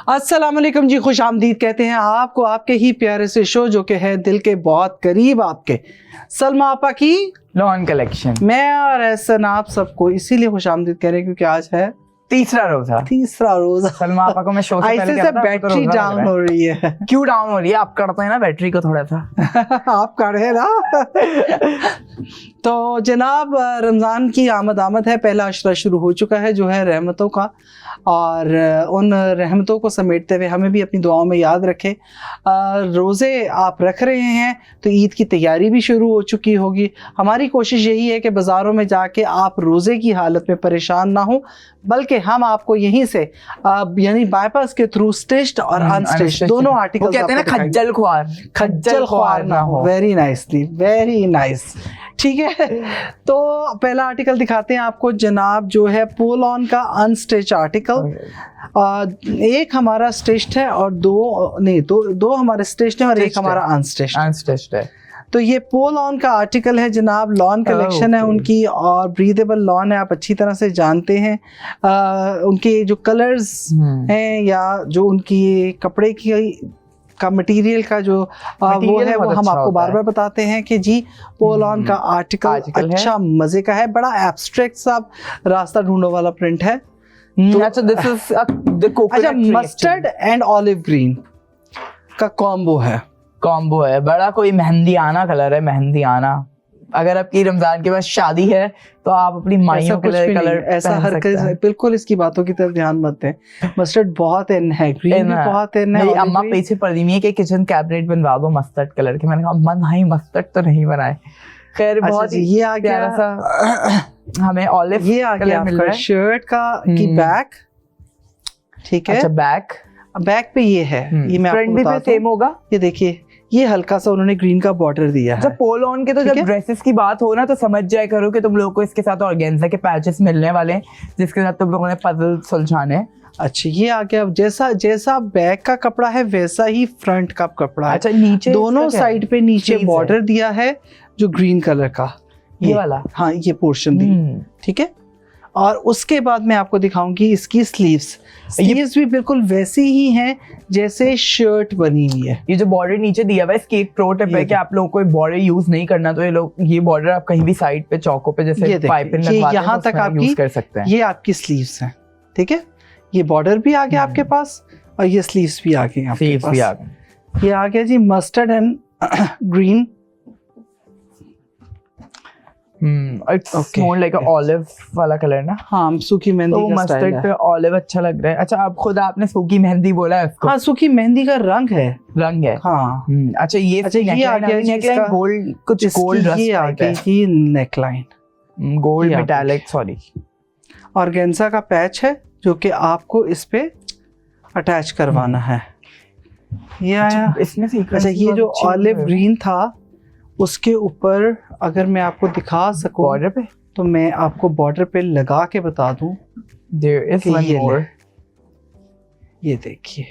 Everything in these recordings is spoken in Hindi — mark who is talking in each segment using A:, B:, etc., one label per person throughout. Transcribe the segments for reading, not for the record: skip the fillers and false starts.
A: अस्सलाम वालेकुम जी, खुश आमदीद कहते हैं आपको आपके ही प्यारे से शो जो कि है दिल के बहुत करीब आपके सलमा आपा की
B: लॉन कलेक्शन।
A: मैं और एहसन आप सबको इसीलिए खुश आमदीद कह रहे हैं क्योंकि आज है
B: तीसरा रोजा।
A: सलमा
B: आपा को मैं शो से पहले
A: ऐसे से बैटरी डाउन हो रही है।
B: क्यों डाउन हो रही है? आप करते हैं ना बैटरी को थोड़ा सा।
A: आप कर रहे ना। तो जनाब रमज़ान की आमद है, पहला अशरा शुरू हो चुका है जो है रहमतों का, और उन रहमतों को समेटते हुए हमें भी अपनी दुआओं में याद रखें। रोज़े आप रख रहे हैं तो ईद की तैयारी भी शुरू हो चुकी होगी। हमारी कोशिश यही है कि बाज़ारों में जाके आप रोज़े की हालत में परेशान ना हो, बल्कि हम आपको यहीं से यानी बाईपास के थ्रू स्टिच्ड और अनस्टिच्ड दोनों आर्टिकल
B: कहते हैं ना खज्जल ख्वार ना हो।
A: Very nicely, very nice. ठीक है, तो पहला आर्टिकल दिखाते हैं आपको जनाब, जो है पुल ऑन का अनस्टिच आर्टिकल। एक हमारा स्टिच्ड है और दो हमारे स्टिच्ड हैं और एक हमारा अनस्टिच्ड है। तो ये पोल ऑन का आर्टिकल है जनाब, लॉन कलेक्शन है उनकी और ब्रीदेबल लॉन है, आप अच्छी तरह से जानते हैं। उनके जो कलर्स हैं या जो उनकी कपड़े का मटेरियल का जो वो है वो हम आपको बार बार बताते हैं कि जी पोल ऑन का आर्टिकल अच्छा मजे का है, बड़ा एब्स्ट्रैक्ट सा रास्ता ढूंढो वाला प्रिंट है।
B: तो अच्छा दिस इज
A: अच्छा मस्टर्ड एंड ऑलिव ग्रीन का कॉम्बो है,
B: बड़ा कोई मेहंदी आना कलर है, मेहंदी आना। अगर आपकी रमजान के बाद शादी है तो आप अपनी माइयों के कलर
A: ऐसा हर बिल्कुल इसकी बातों की तरफ ध्यान मत दें। मस्टर्ड बहुत इन है, ग्रीन भी बहुत इन है।
B: मेरी अम्मा पीछे पड़ रही है कि किचन कैबिनेट बनवा दो मस्टर्ड कलर के। मैंने कहा अम्मा नहीं, मस्टर्ड तो नहीं बनाए। खैर बहुत
A: ये आ गया
B: सा हमें ऑलिव
A: ये आ गया मिल रहा है शर्ट का की बैक। ठीक है,
B: अच्छा बैक
A: पे ये है, ये मैं
B: फ्रंट भी सेम होगा।
A: ये देखिए, ये हल्का सा उन्होंने ग्रीन का बॉर्डर दिया है।
B: जब पोल ऑन के तो जब ड्रेसेस की बात हो ना तो समझ जाया करो कि तुम लोगों को इसके साथ ऑर्गेन्जा के पैचेस मिलने वाले हैं जिसके साथ तुम लोगों ने पजल सुलझाने हैं।
A: अच्छा, ये आ गया जैसा बैक का कपड़ा है वैसा ही फ्रंट का कपड़ा है।
B: अच्छा, नीचे
A: दोनों साइड पे नीचे बॉर्डर दिया है जो ग्रीन कलर का,
B: ये वाला,
A: हाँ ये पोर्शन दी। ठीक है, और उसके बाद मैं आपको दिखाऊंगी इसकी स्लीव्स भी बिल्कुल वैसी ही हैं जैसे शर्ट बनी हुई है।
B: ये जो बॉर्डर नीचे दिया हुआ है इसकी एक प्रो टिप है कि आप लोगों को बॉर्डर यूज नहीं करना तो ये बॉर्डर आप कहीं भी साइड पे चौकों पे जैसे पाइपिंग लगवाते हैं यहाँ तक आप यूज कर सकते हैं।
A: ये आपकी स्लीव्स हैं। ठीक है, ये बॉर्डर भी आ गया आपके पास और ये स्लीव्स भी आ गई आपके पास। ये आ गया जी mustard and green.
B: It's more like olive वाला कलर ना।
A: हाँ, सूखी मेहंदी का स्टाइल है।
B: मस्टर्ड पे ऑलिव अच्छा लग रहा है। अच्छा, आप खुद आपने सूखी मेहंदी बोला है उसको?
A: हाँ, सूखी मेहंदी का रंग है।
B: हाँ। अच्छा, ये
A: आ गया
B: नेकलाइन गोल्ड, कुछ गोल्ड
A: ये आ गई neckline
B: gold metallic, sorry
A: organza का पैच है जो कि आपको इस पे अटैच करवाना है। ये आया
B: इसमें से।
A: अच्छा, ये जो ऑलिव ग्रीन था उसके ऊपर अगर मैं आपको दिखा सकूं
B: बॉर्डर पे, तो
A: मैं आपको बॉर्डर पे लगा के बता दूं।
B: There is one more.
A: ये देखिए,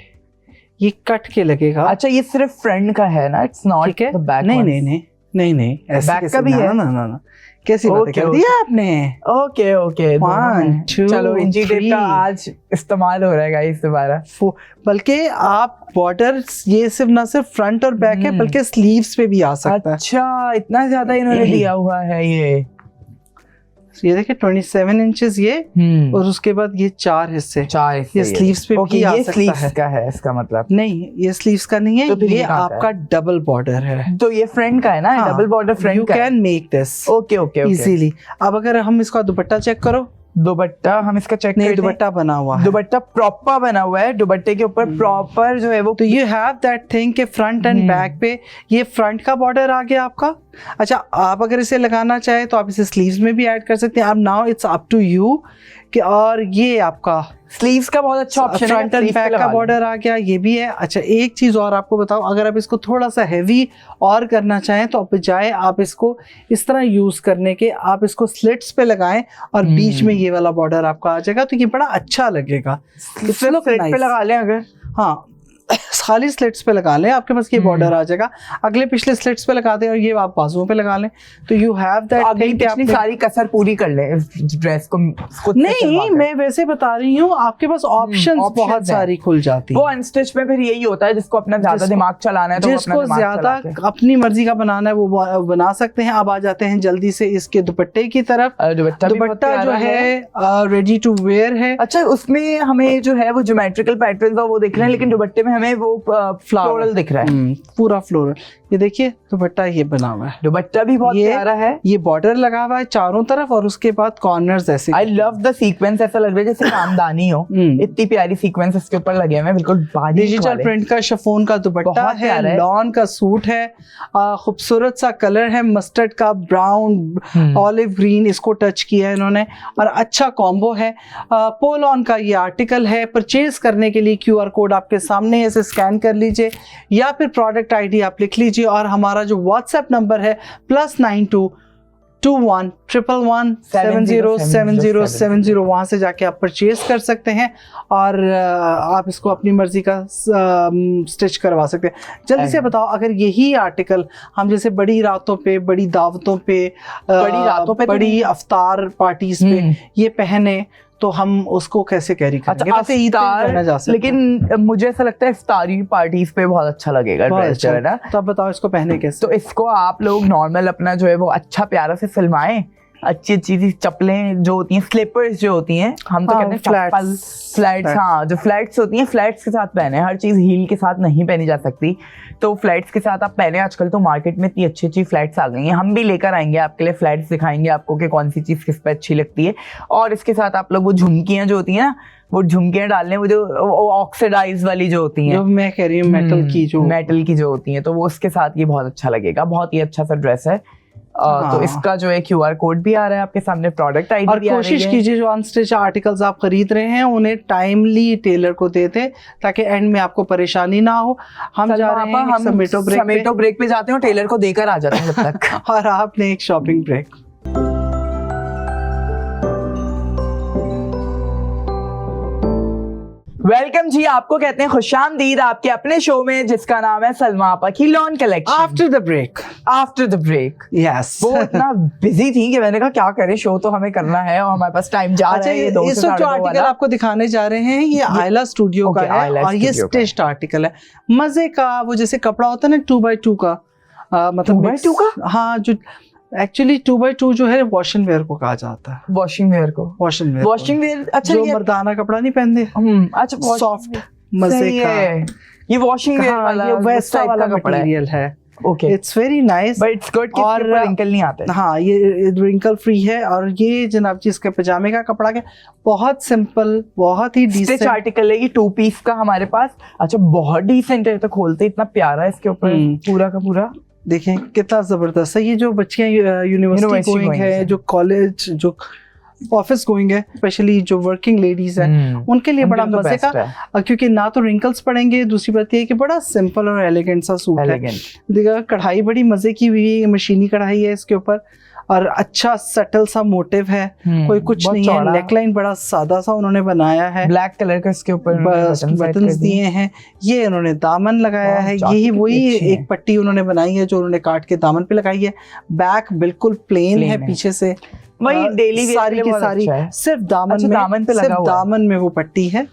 A: ये कट के लगेगा।
B: अच्छा, ये सिर्फ फ्रंट का है ना, इट्स नॉट द बैक।
A: नहीं ऐसा
B: बैक का भी है
A: ना। कैसी बातें कर दिया आपने।
B: ओके
A: 1 2
B: चलो, इंची टेप का आज इस्तेमाल हो रहा है गाइस दोबारा।
A: बल्कि आप बॉर्डर ये सिर्फ फ्रंट और बैक है, बल्कि स्लीव्स पे भी आ सकता है।
B: अच्छा, इतना ज्यादा इन्होंने दिया हुआ है।
A: ये देखिए 27 इंचेस ये, और उसके बाद ये चार हिस्से ये स्लीव्स पे भी आ सकता है।
B: का है इसका मतलब?
A: नहीं, ये स्लीव्स का नहीं है, तो ये आपका डबल बॉर्डर है।
B: तो ये फ्रंट का है ना? डबल बॉर्डर फ्रंट का।
A: You can make this
B: okay
A: easily. अब अगर हम इसका दुपट्टा चेक करो,
B: दुपट्टा हम इसका चेक
A: नहीं, दुपट्टा बना हुआ है,
B: दुपट्टा प्रॉपर बना हुआ है। दुपट्टे के ऊपर प्रॉपर जो है वो,
A: तो यू हैव दैट थिंग के फ्रंट एंड बैक पे ये फ्रंट का बॉर्डर आ गया आपका। अच्छा, आप अगर इसे लगाना चाहे तो आप इसे स्लीव्स में भी ऐड कर सकते हैं। अब now it's up to you कि, और ये आपका
B: स्लीव्स का बहुत अच्छा ऑप्शन है,
A: फ्रंट एंड बैक का बॉर्डर आ गया, ये भी है। अच्छा, एक चीज और आपको बताओ, अगर आप इसको थोड़ा सा हैवी और करना चाहें तो बजाय आप इसको इस तरह यूज करने के आप इसको स्लिट्स पे लगाएं और बीच में ये वाला बॉर्डर आपका आ जाएगा, तो ये बड़ा अच्छा लगेगा।
B: स्लिट पे लगा लें अगर।
A: हाँ, खाली स्लिट्स पे लगा लें, आपके पास ये बॉर्डर आ जाएगा, अगले पिछले स्लिट्स पे लगा दें और ये आप बाजुओं पे लगा लें, तो यू हैव दैट थिंग कि
B: आप सारी कसर पूरी कर लें ड्रेस को
A: नहीं, मैं वैसे बता रही हूँ, आपके पास ऑप्शंस बहुत सारी खुल जाती है।
B: वो अनस्टिच में फिर यही होता है, जिसको अपना ज्यादा दिमाग चलाना है, तो
A: जिसको ज्यादा अपनी मर्जी का बनाना है वो बना सकते हैं। अब आ जाते हैं जल्दी से इसके दुपट्टे की तरफ। दुपट्टा जो है रेडी टू वेयर है।
B: अच्छा, उसमें हमें जो है वो ज्योमेट्रिकल पैटर्न वो दिख रहे हैं, लेकिन दुपट्टे में हमें वो फ्लोरल दिख रहा है,
A: पूरा फ्लोरल। ये देखिए दुपट्टा ये बना हुआ है,
B: दुपट्टा भी बहुत प्यारा है,
A: ये बॉर्डर लगा हुआ है चारों तरफ और उसके बाद कॉर्नर्स ऐसे।
B: आई लव द सीक्वेंस, ऐसा लग रहा है जैसे खानदानी हो, इतनी प्यारी सीक्वेंस इसके ऊपर लगे हुए हैं, बिल्कुल
A: डिजिटल प्रिंट का शिफॉन का दुपट्टा है, लॉन का सूट है, खूबसूरत सा कलर है, मस्टर्ड का ब्राउन ऑलिव ग्रीन, इसको टच किया है इन्होंने और अच्छा कॉम्बो है। पोल ऑन का ये आर्टिकल है। परचेज करने के लिए QR कोड आपके सामने है, इसे स्कैन कर लीजिए या फिर प्रोडक्ट ID आप लिख लीजिए और हमारा जो WhatsApp नंबर है +92 21 111 707070, वहाँ से जाके आप परचेज कर सकते हैं और आप इसको अपनी मर्जी का स्टिच करवा सकते हैं। जल्दी से बताओ, अगर यही आर्टिकल हम जैसे बड़ी रातों पे, बड़ी दावतों पे, बड़ी अफ्तार पार्टीज पे ये पहने तो हम उसको कैसे कैरी करेंगे?
B: अच्छा, इफ्तार, लेकिन मुझे ऐसा लगता है इफ्तारी पार्टीज पे बहुत अच्छा लगेगा ड्रेस जो है ना।
A: तो अब बताओ इसको पहने कैसे?
B: तो इसको आप लोग नॉर्मल अपना जो है वो अच्छा प्यारा से सिलवाएं, अच्छी अच्छी चप्पलें जो होती हैं, स्लीपर्स जो होती हैं, हम तो कहते हैं चप्पल, फ्लैट्स, हाँ जो फ्लैट्स होती हैं फ्लैट्स के साथ पहने, हर चीज़ हील के साथ नहीं पहनी जा सकती, तो फ्लैट्स के साथ आप पहने। आजकल तो मार्केट में इतनी अच्छी अच्छी फ्लैट्स आ गई हैं, हम भी लेकर आएंगे आपके लिए फ्लैट्स, दिखाएंगे आपको कि कौन सी चीज़ किस पे अच्छी लगती है। और इसके साथ आप लोग वो झुमकियाँ जो होती हैं ना, वो झुमकियाँ डालने, वो जो ऑक्सीडाइज वाली जो होती हैं,
A: जो मैं कह रही हूँ मेटल की जो
B: होती हैं, तो वो उसके साथ ये बहुत अच्छा लगेगा, बहुत ही अच्छा सा ड्रेस है। तो इसका जो है QR कोड भी आ रहा है आपके सामने, प्रोडक्ट ID भी आ रही है।
A: और कोशिश कीजिए जो अनस्टिच आर्टिकल्स आप खरीद रहे हैं उन्हें टाइमली टेलर को दे दें ताकि एंड में आपको परेशानी ना हो। हम जा रहे हैं
B: समेटो ब्रेक पे जाते हैं, टेलर को देकर आ जाते हैं जब तक
A: और आपने एक शॉपिंग ब्रेक।
B: वेलकम जी, आपको कहते हैं खुशामदीद आपके अपने शो में जिसका नाम है सलमा आपा की lawn collection.
A: After the break
B: yes. वो इतना बिजी थी कि मैंने कहा क्या करें, शो तो हमें करना है और हमारे पास टाइम जा रहा है। ये
A: इस वक्त जो आर्टिकल आपको दिखाने जा रहे हैं ये आयला स्टूडियो का है और ये स्टिच्ड आर्टिकल है, मजे का। वो जैसे कपड़ा होता है ना 2x2 का, मतलब
B: 2x2 का,
A: हाँ जो एक्चुअली 2x2 जो है वॉशिंग वेयर को कहा जाता है।
B: वॉशिंग वेयर अच्छा,
A: जो मर्दाना कपड़ा नहीं पहनते,
B: अच्छा
A: सॉफ्ट मजे का,
B: ये वॉशिंग वेयर वाला,
A: ये वैसा वाला मटेरियल है।
B: Okay,
A: it's very nice,
B: but it's good कि इसके ऊपर रिंकल नहीं आते।
A: हाँ, ये रिंकल फ्री है और ये जनाब जी इसके पजामे का कपड़ा के बहुत सिंपल, बहुत ही डिसेंट
B: आर्टिकल है। ये 2 पीस का हमारे पास, अच्छा बहुत डिसेंट है, तो खोलते इतना प्यारा है इसके ऊपर पूरा का पूरा।
A: देखें कितना जबरदस्त है। ये जो बच्चियां यूनिवर्सिटी गोइंग है, जो कॉलेज, जो ऑफिस गोइंग है, स्पेशली जो वर्किंग लेडीज हैं उनके लिए बड़ा मजे का, क्योंकि ना तो रिंकल्स पड़ेंगे, दूसरी बात ये है कि बड़ा सिंपल और एलिगेंट सा सूट है। देखा कढ़ाई बड़ी मजे की हुई, मशीनी कढ़ाई है इसके ऊपर और अच्छा सटल सा मोटिव है, कोई कुछ नहीं है। नेकलाइन बड़ा सादा सा उन्होंने बनाया है,
B: ब्लैक कलर का इसके ऊपर
A: बटन्स दिए हैं। ये उन्होंने दामन लगाया है, यही वही एक पट्टी उन्होंने बनाई है जो उन्होंने काट के दामन पे लगाई है। बैक बिल्कुल प्लेन है पीछे से,
B: वही डेली
A: सारी की सारी सिर्फ दामन में वो पट्टी है,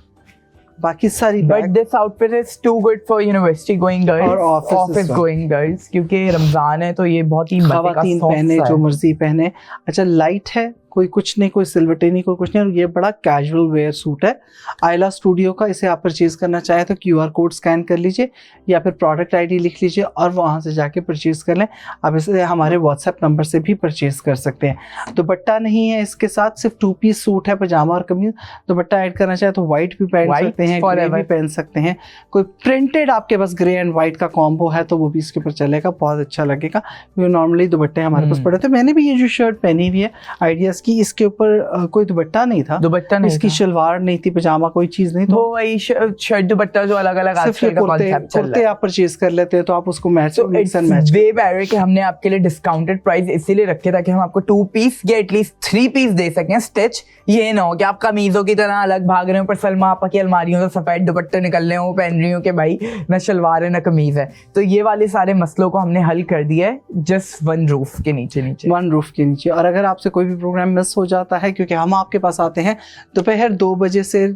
A: बाकी सारी।
B: But this outfit is too good for university going girls और ऑफिस गोइंग गर्ल्स, क्योंकि रमजान है तो ये बहुत ही
A: खवातीन पहने, जो मर्जी पहने। अच्छा लाइट है, कोई कुछ नहीं, कोई सिल्वरटे नहीं, कोई कुछ नहीं, और ये बड़ा कैजुअल वेयर सूट है आयला स्टूडियो का। इसे आप परचेज करना चाहें तो QR कोड स्कैन कर लीजिए या फिर प्रोडक्ट ID लिख लीजिए और वहाँ से जाके परचेज कर लें। आप इसे हमारे WhatsApp नंबर से भी परचेज कर सकते हैं। दुपट्टा नहीं है इसके साथ, सिर्फ 2 पीस सूट है, पजामा और कमीज। दुपट्टा ऐड करना चाहे तो व्हाइट भी पहन सकते हैं, ग्रे भी पहन सकते हैं, कोई प्रिंटेड आपके पास ग्रे एंड व्हाइट का कॉम्बो है तो वो भी इसके ऊपर चलेगा, बहुत अच्छा लगेगा। नॉर्मली दुपट्टे हमारे पास पड़े थे, मैंने भी ये जो शर्ट पहनी हुई है आइडिया की, इसके ऊपर कोई दुपट्टा नहीं था,
B: दुपट्टा नहीं
A: इसकी
B: था।
A: शलवार नहीं थी, पजामा कोई चीज नहीं, तो
B: वो वही शर्ट दुपट्टा जो अलग अलग आजकल का कॉन्सेप्ट चल
A: कुर्ते
B: रहा है।
A: आप परचेज कर लेते हैं तो आप उसको match
B: So it's way better कि हमने आपके लिए डिस्काउंटेड प्राइस इसीलिए रखे ताकि हम आपको 2 पीस या एटलीस्ट 3 पीस दे सकें स्टिच। ये ना हो कि आप कमीजों की तरह अलग भाग रहे हो, पर सलमा आपा की अलमारियों से सफेद दुपट्टे निकल रहे हो, पहन रही हो कि भाई न शलवार है न कमीज है। तो ये वाले सारे मसलों को हमने हल कर दिया है जस्ट वन रूफ के नीचे।
A: वन रूफ के नीचे। और अगर आपसे कोई भी प्रोग्राम मिस हो जाता है, क्योंकि हम आपके पास आते हैं दोपहर 2 बजे से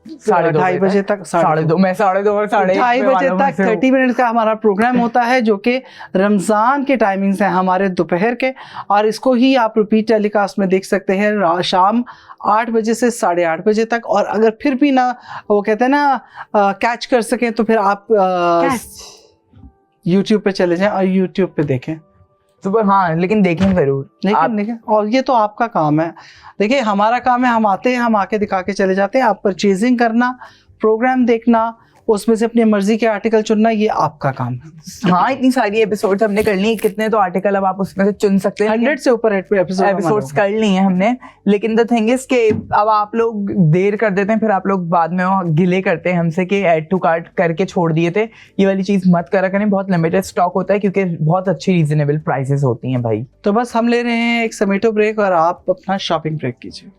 A: 2:30 बजे तक,
B: 2:30 मैं 2:30 और
A: 2:30 बजे तक 30 मिनट का हमारा प्रोग्राम होता है, जो कि रमज़ान के टाइमिंग्स हैं हमारे दोपहर के। और इसको ही आप रिपीट टेलीकास्ट में देख सकते हैं शाम 8 बजे से 8:30 बजे तक। और अगर फिर भी ना, वो कहते हैं ना, कैच कर सकें, तो फिर आप यूट्यूब पे चले जाएं और यूट्यूब पे देखें।
B: तो हाँ, लेकिन देखें जरूर,
A: लेकिन और ये तो आपका काम है। देखिए, हमारा काम है, हम आते हैं, हम आके दिखा के चले जाते हैं। आप परचेजिंग करना, प्रोग्राम देखना, उसमें से अपनी मर्जी के आर्टिकल चुनना, ये आपका काम है।
B: हाँ, इतनी सारी एपिसोड्स हमने कर ली, कितने तो आर्टिकल अब आप उसमें से चुन सकते हैं।
A: 100 से ऊपर
B: एपिसोड्स कर ली हैं हमने। लेकिन द थिंग इज कि अब आप लोग देर कर देते हैं, फिर आप लोग बाद में गिले करते हैं हमसे कि ऐड टू कार्ट करके छोड़ दिए थे। ये वाली चीज मत करा करें, बहुत लिमिटेड स्टॉक होता है क्योंकि बहुत अच्छी रीजनेबल प्राइसेस होती हैं भाई।
A: तो बस हम ले रहे हैं एक समेटो ब्रेक और आप अपना शॉपिंग ब्रेक कीजिए।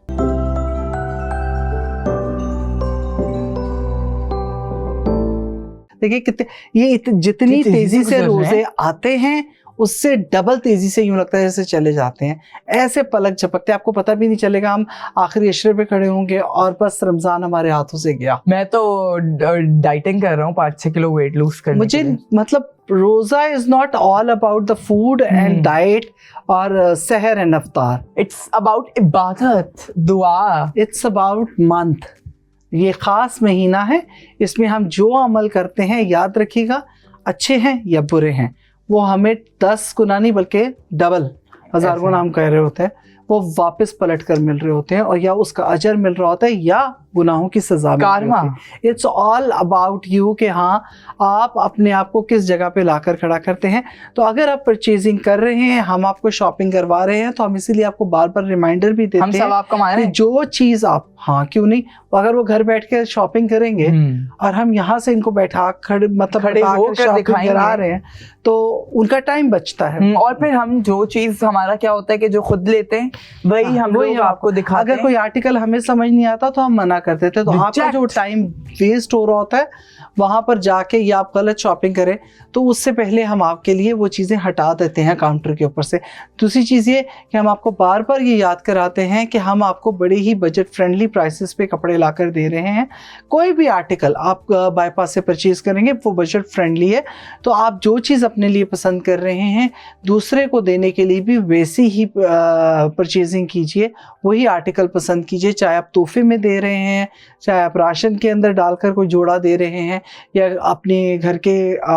A: देखिए कितने ये जितनी तेजी से रोजे आते हैं, उससे डबल तेजी से यूं लगता है जैसे चले जाते हैं। ऐसे पलक झपकते, आपको पता भी नहीं चलेगा, हम आखिरी अशरे पे खड़े होंगे और बस रमजान हमारे हाथों से गया।
B: मैं तो डाइटिंग कर रहा हूँ 5-6 किलो वेट लूज करने
A: मुझे मतलब रोजा is not all about the food and diet और सहर एंड अफ्तार।
B: इट्स अबाउट इबादत, दुआ,
A: इट्स अबाउट मंथ। ये खास महीना है, इसमें हम जो अमल करते हैं, याद रखिएगा, अच्छे हैं या बुरे हैं, वो हमें 10 गुना नहीं बल्कि डबल 1000 गुना हम कह रहे होते हैं, वो वापस पलट कर मिल रहे होते हैं, और या उसका अजर मिल रहा होता है या गुनाहों की सजा मिल रही होती है। इट्स ऑल अबाउट यू कि हाँ, आप अपने आप को किस जगह पे लाकर खड़ा करते हैं। तो अगर आप परचेजिंग कर रहे हैं, हम आपको शॉपिंग करवा रहे हैं, तो हम इसीलिए आपको बार बार रिमाइंडर भी देते हैं,
B: आपका
A: कि जो चीज़ आप, हाँ क्यों नहीं, अगर वो घर बैठ के शॉपिंग करेंगे और हम यहाँ से इनको बैठा खड़े करा रहे हैं, तो उनका टाइम बचता है।
B: और फिर हम जो चीज, हमारा क्या होता है कि जो खुद लेते हैं वही हम लोग आपको दिखाते हैं।
A: अगर कोई आर्टिकल हमें समझ नहीं आता तो हम मना करते थे, तो आपका जो टाइम वेस्ट हो रहा होता है वहां पर जाके, या आप गलत शॉपिंग करें, तो उससे पहले हम आपके लिए वो चीज़ें हटा देते हैं काउंटर के ऊपर से। दूसरी चीज़ ये कि हम आपको बार बार ये याद कराते हैं कि हम आपको बड़े ही बजट फ्रेंडली प्राइसेस पे कपड़े लाकर दे रहे हैं। कोई भी आर्टिकल आप बाईपास से परचेज करेंगे वो बजट फ्रेंडली है, तो आप जो चीज़ अपने लिए पसंद कर रहे हैं, दूसरे को देने के लिए भी वैसी ही परचेजिंग कीजिए, वही आर्टिकल पसंद कीजिए। चाहे आप तोहफे में दे रहे हैं, चाहे आप राशन के अंदर डालकर कोई जोड़ा दे रहे हैं, या अपने घर के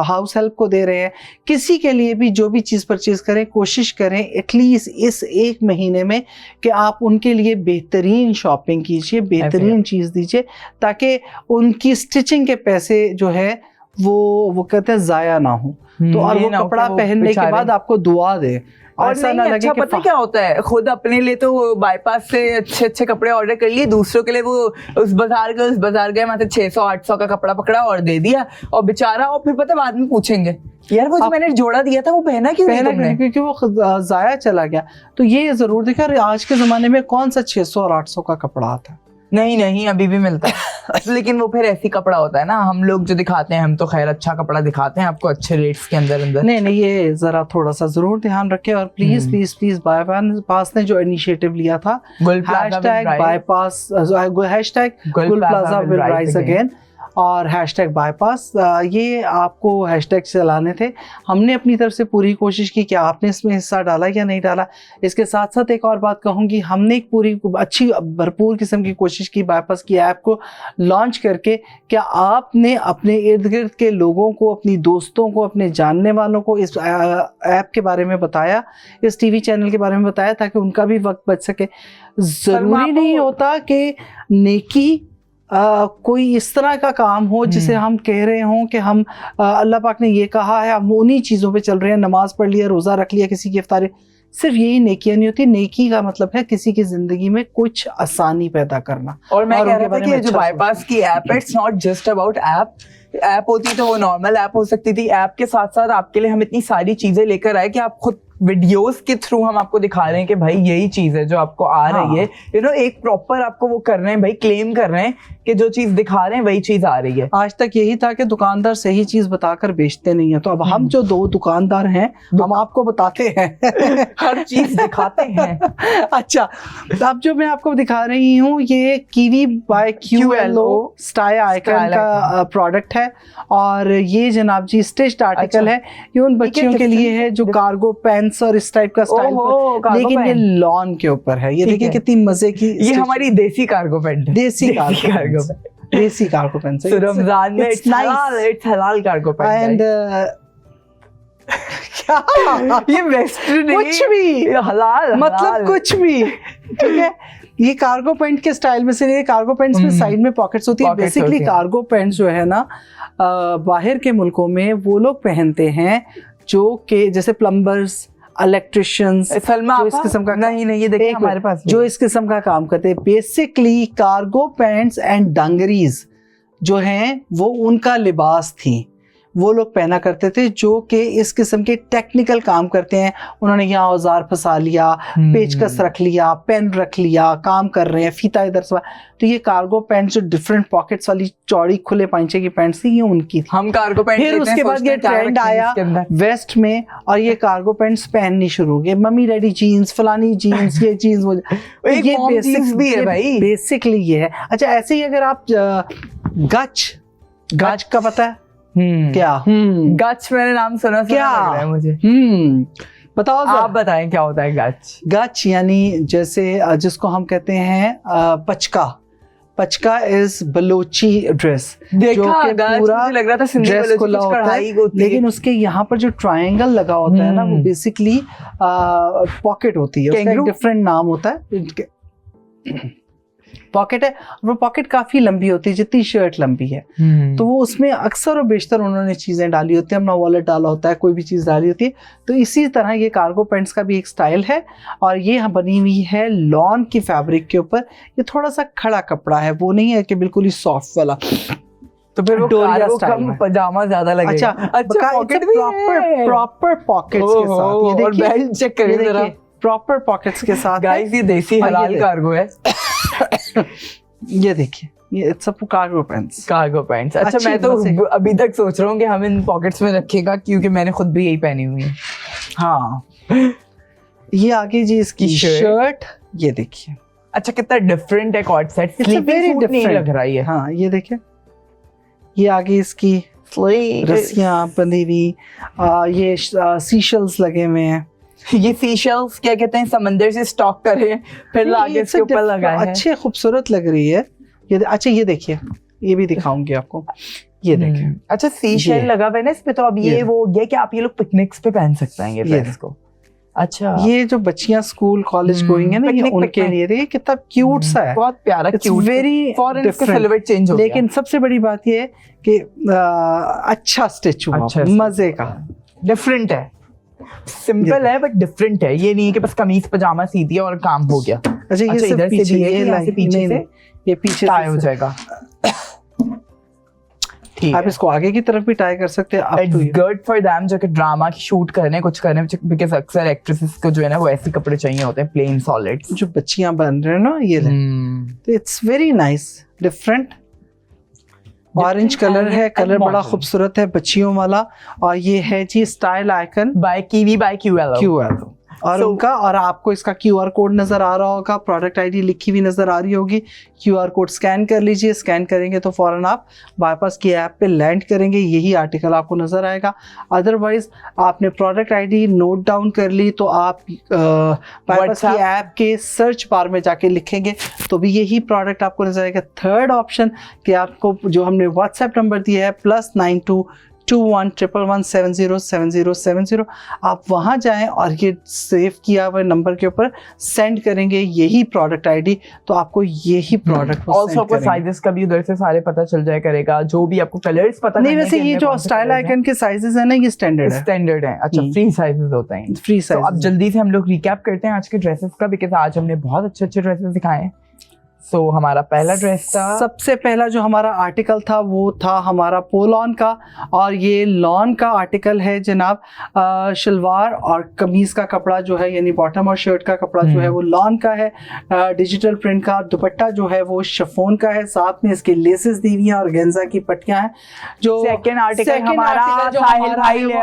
A: हाउस हेल्प को दे रहे हैं, किसी के लिए भी जो भी चीज़ परचेज करें, कोशिश करें एटलीस्ट इस एक महीने में कि आप उनके लिए बेहतरीन शॉपिंग कीजिए, बेहतरीन चीज़ दीजिए, ताकि उनकी स्टिचिंग के पैसे जो है वो कहते हैं ज़ाया ना हो। तो और वो कपड़ा पहनने के बाद आपको दुआ दे,
B: और ऐसा ना लगे कि पता क्या होता है, खुद अपने लिए तो बाईपास से अच्छे अच्छे कपड़े ऑर्डर कर लिए, दूसरों के लिए वो उस बाजार गए मतलब 600-800 का कपड़ा पकड़ा और दे दिया, और बेचारा, और फिर पता बाद में पूछेंगे यार वो जो मैंने जोड़ा दिया था वो पहना क्यों नहीं,
A: क्योंकि वो जाया चला गया। तो ये जरूर देखा, आज के जमाने में कौन सा 600 और 800 का कपड़ा आता है?
B: नहीं अभी भी मिलता है लेकिन वो फिर ऐसी कपड़ा होता है ना, हम लोग जो दिखाते हैं, हम तो खैर अच्छा कपड़ा दिखाते हैं आपको अच्छे रेट्स के अंदर।
A: नहीं, ये जरा थोड़ा सा जरूर ध्यान रखें। और प्लीज प्लीज प्लीज बाईपास ने जो इनिशिएटिव लिया था, #बाईपास, #गुल-प्लाजा विल राइज अगेन और #बाईपास, ये आपको हैशटैग चलाने थे। हमने अपनी तरफ से पूरी कोशिश की कि आपने इसमें हिस्सा डाला या नहीं डाला। इसके साथ साथ एक और बात कहूँगी, हमने एक पूरी अच्छी भरपूर किस्म की कोशिश की बाईपास की ऐप को लॉन्च करके। क्या आपने अपने इर्द गिर्द के लोगों को, अपनी दोस्तों को, अपने जानने वालों को इस ऐप के बारे में बताया, इस टीवी चैनल के बारे में बताया, ताकि उनका भी वक्त बच सके। ज़रूरी नहीं होता कि नेकी कोई इस तरह का काम हो जिसे हम कह रहे हों कि हम अल्लाह पाक ने ये कहा है, हम उन्हीं चीज़ों पे चल रहे हैं, नमाज पढ़ लिया, रोज़ा रख लिया, किसी की इफ्तारी। सिर्फ यही नेकियां नहीं होती, नेकी का मतलब है किसी की जिंदगी में कुछ आसानी पैदा करना।
B: और मैं कह
A: उनके
B: रहा था
A: बारे
B: कि
A: में
B: ये जो
A: अच्छा
B: बाईपास की ऐप है, it's not just about app होती तो वो नॉर्मल ऐप हो सकती थी। ऐप के साथ साथ आपके लिए हम इतनी सारी चीजें लेकर आए कि आप खुद वीडियोस के थ्रू हम आपको दिखा रहे हैं कि भाई यही चीज है जो आपको आ रही है, यू नो, एक प्रॉपर आपको वो कर रहे हैं भाई, क्लेम कर रहे हैं कि जो चीज दिखा रहे हैं वही चीज आ रही है।
A: आज तक यही था कि दुकानदार सही चीज बताकर बेचते नहीं है, तो अब हम जो 2 दुकानदार हैं हम आपको बताते हैं
B: हर चीज दिखाते हैं।
A: अच्छा, तो अब जो मैं आपको दिखा रही हूँ ये Kiwi by QLO style icon का प्रोडक्ट है, और ये जनाब जी स्टिच्ड आर्टिकल है। ये उन बच्चियों के लिए है जो कार्गो पैंट्स और इस टाइप का स्टाइल, लेकिन ये लॉन के ऊपर है। ये देखिए कितनी मजे की,
B: ये हमारी देसी कार्गो पैंट है।
A: देसी कार्गो देसी कार्गो पैंट है।
B: रमजान में इट्स हलाल कार्गो पैंट।
A: एंड क्या
B: ये वेस्टर्न
A: कुछ भी
B: हलाल,
A: मतलब कुछ भी, ठीक है। ये कार्गो पैंट के स्टाइल में से, ये कार्गो पैंट्स में साइड में पॉकेट्स होती है। बेसिकली कार्गो पैंट्स जो है ना बाहर के मुल्कों में वो लोग पहनते हैं जो कि जैसे प्लम्बर्स, इलेक्ट्रिशियंस, जो इस किस्म का
B: नहीं ये देखिए हमारे पास
A: जो इस किस्म का काम करते हैं। बेसिकली कार्गो पैंट्स एंड डंगरीज जो हैं वो उनका लिबास थी, वो लोग पहना करते थे जो कि इस किस्म के टेक्निकल काम करते हैं। उन्होंने यहाँ औजार फंसा लिया, पेचकस रख लिया, पेन रख लिया, काम कर रहे हैं, फीता इधर से। तो ये कार्गो पैंट्स जो डिफरेंट पॉकेट्स वाली चौड़ी खुले पांचे की पैंट्स थी, ये उनकी थी।
B: हम कार्गो पैंट
A: फिर उसके बाद ये ट्रेंड आया वेस्ट में और ये कार्गो पैंट्स पहननी शुरू हो गए। मम्मी डैडी जीन्स, फलानी जीन्स, ये जीन्स, वो ये बेसिक्स भी है भाई, बेसिकली ये है। अच्छा, ऐसे ही अगर आप गच का पता है क्या?
B: गच मैंने नाम सुना
A: क्या
B: लग रहा है मुझे।
A: बताओ,
B: आप बताएं क्या होता है गच?
A: गच यानी जैसे जिसको हम कहते हैं पचका। पचका इज बलोची ड्रेस, जो कि पूरा
B: लग रहा था
A: ड्रेस खुला होता है, लेकिन उसके यहाँ पर जो ट्रायंगल लगा होता है ना, वो बेसिकली पॉकेट होती है। उसका एक डिफरेंट नाम होता है। पॉकेट है, वो पॉकेट काफी लंबी होती है जितनी शर्ट लंबी है। तो वो उसमें अक्सर और बेशतर उन्होंने चीजें डाली होती है, अपना वॉलेट डाला होता है, कोई भी चीज डाली होती है। तो इसी तरह ये कार्गो पैंट्स का भी एक स्टाइल है, और ये बनी हुई है लॉन की फैब्रिक के ऊपर। ये थोड़ा सा खड़ा कपड़ा है, वो नहीं है कि बिल्कुल ही सॉफ्ट वाला।
B: तो फिर वो कार्गो पजामा ज्यादा लगेगा।
A: अच्छा, पॉकेट भी है, प्रॉपर पॉकेट्स के साथ। ये देखिए,
B: और बेल्ट चेक करिए जरा,
A: प्रॉपर पॉकेट्स के साथ।
B: गाइस ये देसी हलाल कार्गो है।
A: ये देखिए, ये सब कार्गो पैंट्स।
B: अच्छा, मैं तो अभी तक सोच रहा हूँ कि हम इन पॉकेट्स में रखेगा, क्योंकि मैंने खुद भी यही पहनी हुई है। हाँ,
A: ये आगे जी इसकी शर्ट, ये देखिए।
B: अच्छा, कितना डिफरेंट है कॉर्ड सेट, स्लीपिंग सूट नहीं लग रहा है।
A: हाँ, ये देखिए, ये आगे इसकी रस्सियां बंधी हुई, ये सीशल्स लगे हुए हैं।
B: ये सीशल्स क्या कहते हैं, समंदर से स्टॉक करे फिर लाके इसके ऊपर लगा है।
A: अच्छे खूबसूरत लग रही है ये। अच्छा, ये देखिए, ये भी दिखाऊंगी आपको, ये देखिए।
B: अच्छा, सीशल लगा हुआ है ना इसमें, तो अब ये वो ये कि आप ये लोग पिकनिक्स पे पहन सकते हैं ये ड्रेस को। अच्छा,
A: ये जो बच्चियां स्कूल कॉलेज गोइंग है ना, ये उनके लिए देखिए कितना क्यूट सा है,
B: बहुत प्यारा, क्यूट,
A: वेरी
B: फॉरेन का सिलुएट चेंज हो गया।
A: लेकिन सबसे बड़ी बात ये है कि अच्छा स्टिच हुआ, मजे का,
B: डिफरेंट है। सिंपल है बट डिफरेंट है। ये नहीं है कि बस कमीज पजामा सी दिया और काम हो गया।
A: अच्छा, ये
B: इधर से भी है, यहाँ से पीछे से
A: ये पीछे
B: टाई हो जाएगा। ठीक,
A: आप इसको आगे की तरफ भी टाई कर सकते हैं।
B: इट्स गुड फॉर देम जो कि ड्रामा की शूट करने, कुछ करने, बिकॉज़ अक्सर एक्ट्रेसेस को जो है ना वो ऐसे कपड़े चाहिए होते हैं, प्लेन सॉलिड।
A: जो बच्चियां बन रहे हैं ना, ये तो it's very nice, different. Orange colour है, कलर बड़ा खूबसूरत है बच्चियों वाला। और ये है जी style icon
B: by Kiwi by QLO।
A: और उनका, और आपको इसका QR कोड नजर आ रहा होगा, प्रोडक्ट ID लिखी हुई नजर आ रही होगी। QR कोड स्कैन कर लीजिए। स्कैन करेंगे तो फौरन आप बाईपास की ऐप पे लैंड करेंगे, यही आर्टिकल आपको नजर आएगा। अदरवाइज आपने प्रोडक्ट ID नोट डाउन कर ली तो आप बाईपास की ऐप के सर्च बार में जाके लिखेंगे तो भी यही प्रोडक्ट आपको नजर आएगा। थर्ड ऑप्शन कि आपको जो हमने व्हाट्सएप नंबर दिया है +92 2111707070। आप वहाँ जाएं और ये सेव किया हुआ नंबर के ऊपर सेंड करेंगे यही प्रोडक्ट आईडी, तो आपको यही प्रोडक्ट
B: ऑल्सो आपको साइजेस का भी उधर से सारे पता चल जाया करेगा, जो भी आपको कलर्स पता
A: नहीं। वैसे ये जो स्टाइल आइकन के साइजेस है ना, ये स्टैंडर्ड है।
B: अच्छा, फ्री साइजेस होते हैं,
A: फ्री साइज।
B: तो अब जल्दी से हम लोग रिकैप करते हैं आज के ड्रेसेस का, बिकॉज आज हमने बहुत अच्छे अच्छे ड्रेसेस दिखाए हैं। सो हमारा पहला ड्रेस था,
A: सबसे पहला जो हमारा आर्टिकल था वो था हमारा पोलॉन का, और ये लॉन का आर्टिकल है जनाब। शलवार और कमीज का कपड़ा जो है, यानी बॉटम और शर्ट का कपड़ा जो है वो लॉन का है। डिजिटल प्रिंट का दुपट्टा जो है वो शिफॉन का है, साथ में इसके लेसेस दी हुई हैं और गेंजा की पट्टियां हैं। जो
B: सेकंड आर्टिकल हमारा साहिल भाई ले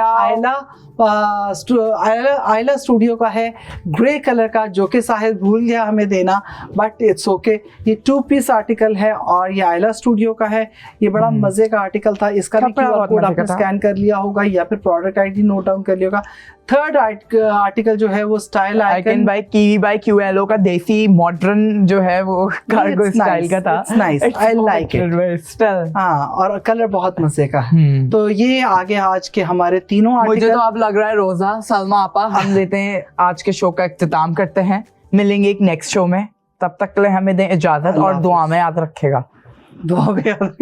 A: आयला स्टूडियो का है, ग्रे कलर का, जो कि साहिल भूल गया हमें देना, बट इट्स ओके। ये 2 पीस आर्टिकल है और ये आयला स्टूडियो का है। ये बड़ा मजे का आर्टिकल था। इसका भी QR कोड आपने स्कैन कर लिया होगा या फिर प्रोडक्ट आईडी नोट डाउन कर लिया होगा। थर्ड आर्टिकल जो है वो style icon
B: by Kiwi by QLO का देसी मॉडर्न जो है वो कार्गो स्टाइल का था।
A: Nice, I like it. हाँ, और कलर बहुत मजे का है। तो ये आगे आज के हमारे तीनों आर्टिकल।
B: मुझे तो अब लग रहा है रोजा सलमा आपा हम लेते हैं आज के शो का इख्तिताम करते हैं। मिलेंगे एक नेक्स्ट शो में, तब तक के लिए हमें दें इजाजत और दुआ में याद रखेगा।
A: दुआ में याद